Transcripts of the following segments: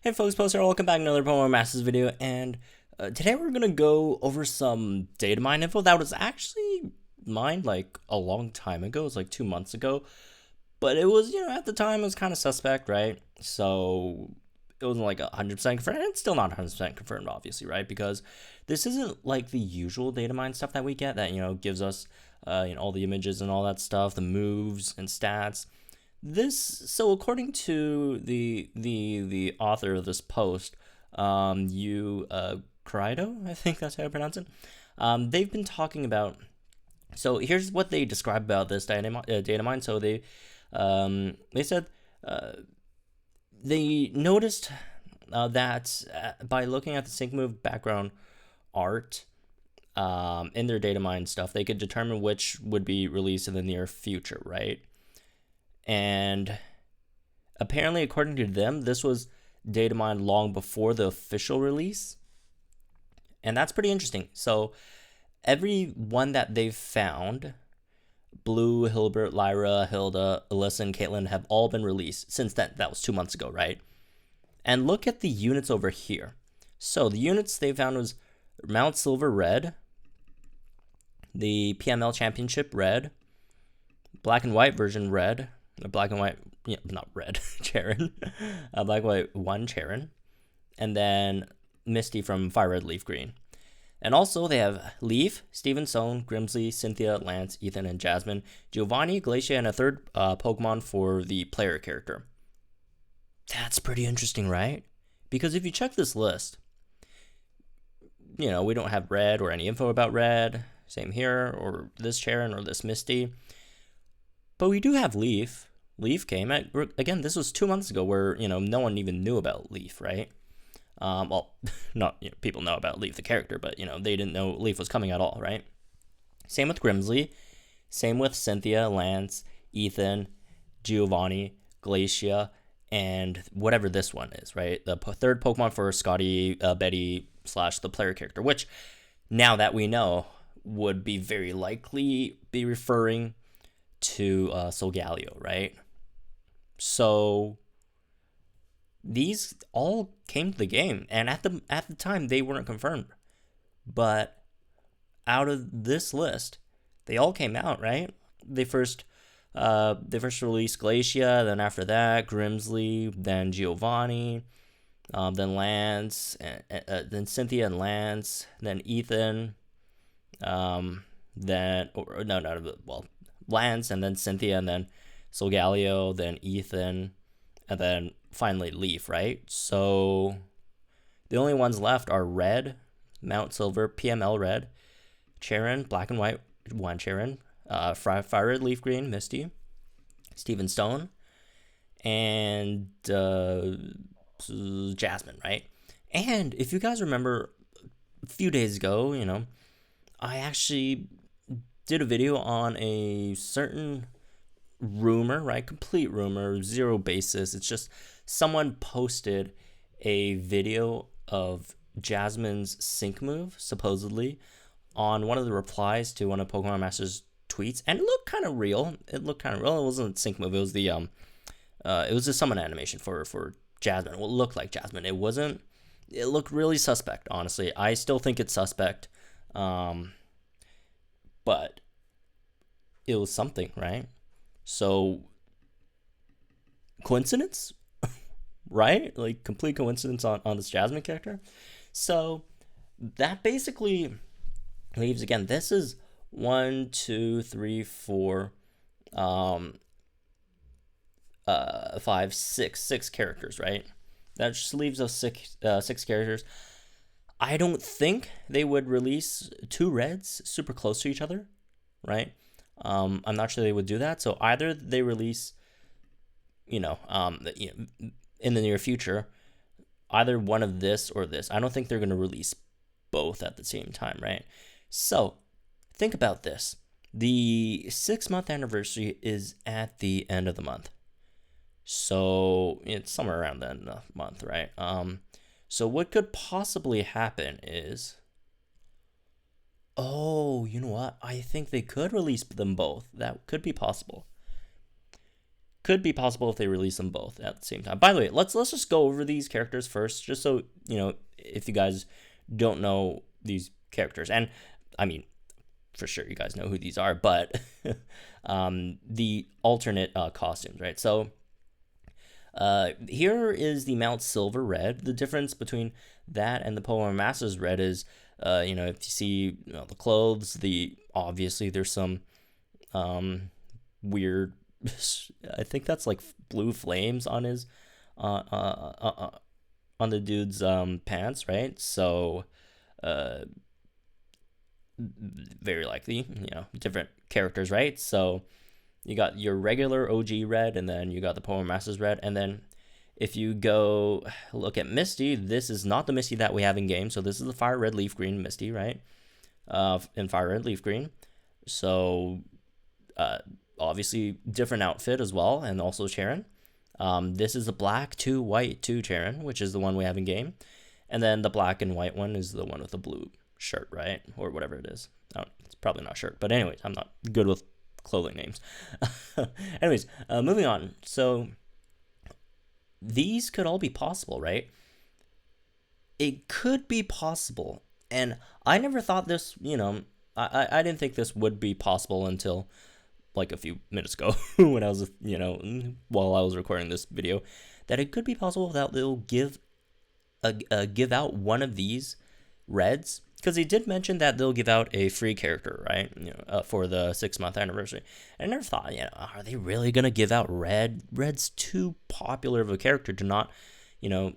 Hey folks, Poster, welcome back to another Pokemon Masters video, and today we're gonna go over some data mine info that was actually mined like a long time ago. It was like 2 months ago, but it was, at the time it was kind of suspect, right? So it wasn't like 100% confirmed, and it's still not 100% confirmed, obviously, right? Because this isn't like the usual data mine stuff that we get that, gives us, all the images and all that stuff, the moves and stats. So according to the author of this post, you Karido, I think that's how I pronounce it. They've been talking about. So here's what they describe about this data mine. So they said they noticed that by looking at the sync move background art in their data mine stuff, they could determine which would be released in the near future, right? And apparently, according to them, this was data mined long before the official release. And that's pretty interesting. So every one that they've found, Blue, Hilbert, Lyra, Hilda, Alyssa, and Caitlin, have all been released since then. That was 2 months ago, right? And look at the units over here. So the units they found was Mount Silver Red, the PML Championship Red, Black and White version Red, Black and White, not Red, Charon, Black and White 1 Charon, and then Misty from Fire Red Leaf Green. And also they have Leaf, Steven Stone, Grimsley, Cynthia, Lance, Ethan, and Jasmine, Giovanni, Glacia, and a third Pokemon for the player character. That's pretty interesting, right? Because if you check this list, we don't have Red or any info about Red. Same here, or this Charon, or this Misty. But we do have Leaf. Leaf came at, again, this was 2 months ago where, no one even knew about Leaf, right? Well, not, people know about Leaf, the character, but, they didn't know Leaf was coming at all, right? Same with Grimsley. Same with Cynthia, Lance, Ethan, Giovanni, Glacia, and whatever this one is, right? The third Pokemon for Scotty, Betty / the player character, which now that we know would be very likely be referring to Solgaleo, right? So these all came to the game, and at the time they weren't confirmed, but out of this list, they all came out, right? They first released Glacia, then after that Grimsley, then Giovanni, then Lance, then Cynthia and Lance, then Ethan, Lance, and then Cynthia, and then Solgaleo, then Ethan, and then finally Leaf, right? So the only ones left are Red, Mount Silver, PML Red, Charon, Black and White 1 Charon, Fire Red Leaf Green, Misty, Steven Stone, and Jasmine, right? And if you guys remember a few days ago, I actually did a video on a certain rumor, right? Complete rumor, zero basis. It's just someone posted a video of Jasmine's sync move, supposedly, on one of the replies to one of Pokemon Master's tweets, and it looked kind of real. It wasn't a sync move. It was it was a summon animation for Jasmine. Well, it looked like Jasmine. It wasn't. It looked really suspect, honestly. I still think it's suspect. But it was something, right? So, coincidence? Right? Like, complete coincidence on this Jasmine character. So, that basically leaves, again, this is 1, 2, 3, 4, 5, 6 characters, right? That just leaves us six characters. I don't think they would release 2 Reds super close to each other, right? I'm not sure they would do that. So either they release, in the near future, either one of this or this. I don't think they're going to release both at the same time, right? So think about this. The 6-month anniversary is at the end of the month. So it's somewhere around the end of the month, right? So what could possibly happen is, you know what? I think they could release them both. That could be possible. could be possible if they release them both at the same time. By the way, let's just go over these characters first, just so you know if you guys don't know these characters. And I mean, for sure you guys know who these are, but the alternate costumes, right? So here is the Mount Silver Red. The difference between that and the Pokemon Masters Red is, if you see the clothes, obviously there's some weird, I think that's like blue flames on his, on the dude's pants, right? So, very likely, different characters, right? So you got your regular OG Red, and then you got the Pokemon Masters Red, and then if you go look at Misty, this is not the Misty that we have in game. So this is the Fire Red Leaf Green Misty, right? In Fire Red Leaf Green. So obviously different outfit as well, and also Charon. This is the Black 2 White 2 Charon, which is the one we have in game. And then the black and white one is the one with the blue shirt, right? Or whatever it is. It's probably not shirt. But anyways, I'm not good with clothing names. Anyways, moving on. So these could all be possible, right? It could be possible. And I never thought this, I didn't think this would be possible until like a few minutes ago when I was, while I was recording this video, that it could be possible that they'll give out one of these reds, because he did mention that they'll give out a free character, right? For the 6-month anniversary. I never thought, are they really gonna give out red? Red's too popular of a character to not, to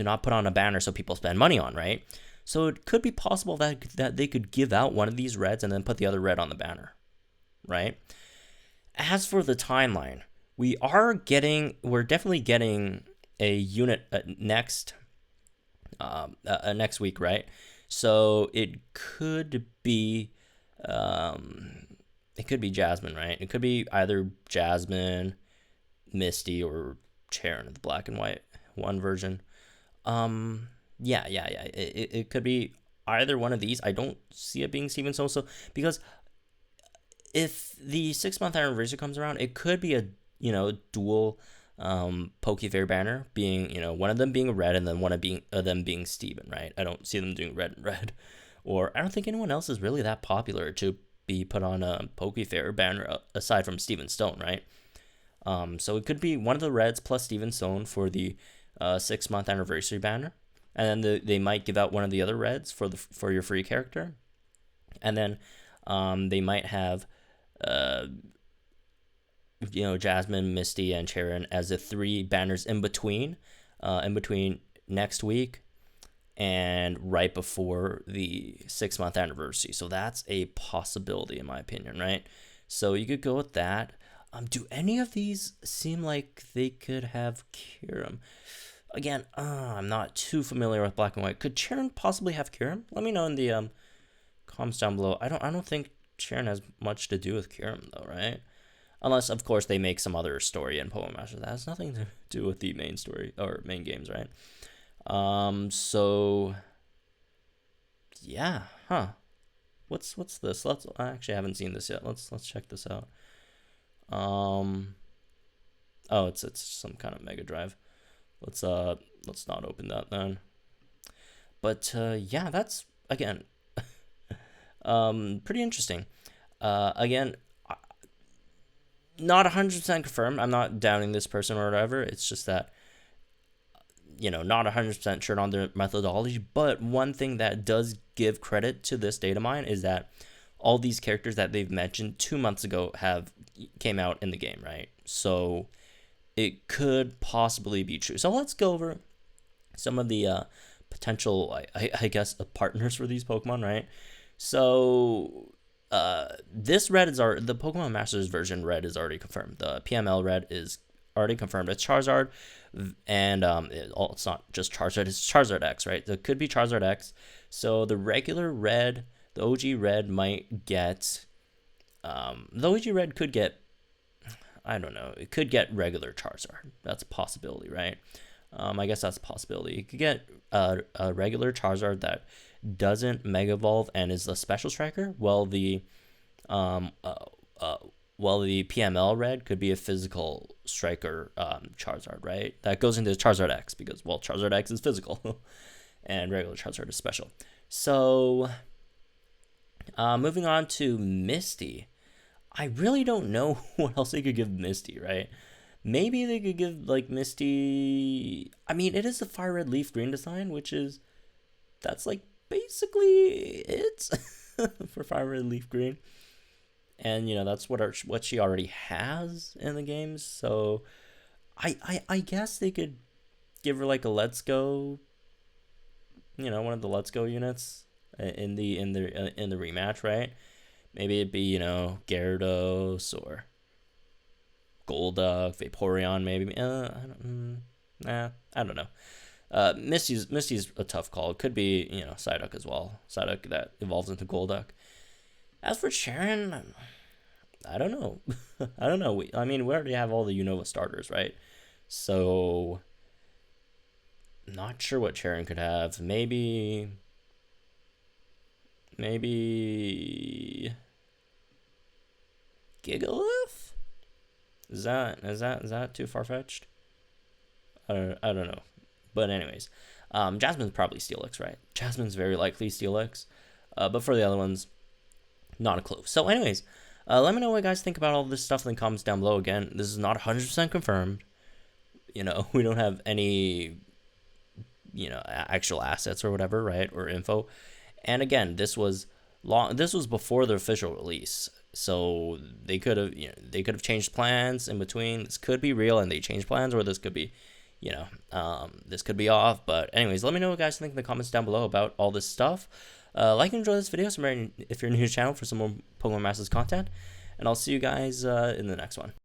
not put on a banner so people spend money on, right? So it could be possible that they could give out one of these reds and then put the other red on the banner, right? As for the timeline, we're definitely getting a unit next week, right? So it could be Jasmine, right? It could be either Jasmine, Misty, or Charon, the black and white one version. Yeah. It could be either one of these. I don't see it being Steven So, because if the 6-month anniversary comes around, it could be a dual Pokefair banner, being one of them being a red and then one of them being Steven, right? I don't see them doing red and red, or I don't think anyone else is really that popular to be put on a Pokefair banner aside from Steven Stone, right? So it could be one of the reds plus Steven Stone for the 6-month anniversary banner, and then they might give out one of the other reds for your free character, and then they might have Jasmine, Misty, and Charon as the 3 banners in between next week and right before the 6-month anniversary. So that's a possibility in my opinion, right? So you could go with that. Do any of these seem like they could have Kyurem? Again, I'm not too familiar with black and white. Could Charon possibly have Kyurem? Let me know in the comments down below. I don't think Charon has much to do with Kyurem though, right? Unless, of course, they make some other story in Pokemon Masters. That has nothing to do with the main story or main games, right? So yeah, What's this? I actually haven't seen this yet. Let's check this out. Oh, it's some kind of Mega Drive. Let's not open that then. But yeah, that's again pretty interesting. Again, not 100% confirmed. I'm not doubting this person or whatever. It's just that, not 100% sure on their methodology. But one thing that does give credit to this data mine is that all these characters that they've mentioned 2 months ago came out in the game, right? So it could possibly be true. So let's go over some of the potential, I guess, partners for these Pokemon, right? So this red the Pokemon Masters version red is already confirmed. The PML red is already confirmed. It's Charizard, and it's not just Charizard, it's Charizard X, right? It could be Charizard X. So the regular red, the OG red might get, the OG red could get, I don't know, it could get regular Charizard. That's a possibility, right? I guess that's a possibility. You could get a regular Charizard that doesn't Mega Evolve and is a Special Striker. Well, the Well, the PML red could be a physical striker Charizard, right? That goes into Charizard X because, well, Charizard X is physical and regular Charizard is special. So, moving on to Misty. I really don't know what else they could give Misty, right? Maybe they could give, like, Misty... I mean, it is the Fire Red Leaf Green design, which is... That's, like, basically it for Fire Red Leaf Green. And, you know, that's what she already has in the games. So, I guess they could give her, like, a Let's Go... You know, one of the Let's Go units in the rematch, right? Maybe it'd be, you know, Gyarados or Golduck, Vaporeon, maybe. I don't know. Misty's a tough call. It could be, you know, Psyduck as well. Psyduck that evolves into Golduck. As for Sharon, I don't know. I don't know. We already have all the Unova starters, right? So, not sure what Sharon could have. Maybe Gigalith? Is that too far fetched? I don't know. But anyways, Jasmine's probably Steelix, right? Jasmine's very likely Steelix. But for the other ones, not a clue. So anyways, let me know what you guys think about all this stuff in the comments down below. Again, this is not 100% confirmed. You know, we don't have any, you know, actual assets or whatever, right? Or info. And again, this was before the official release. So they could have changed plans in between. This could be real and they changed plans, or this could be, you know, this could be off. But anyways, let me know what you guys think in the comments down below about all this stuff. Like and enjoy this video if you're new to the channel for some more Pokemon Masters content. And I'll see you guys in the next one.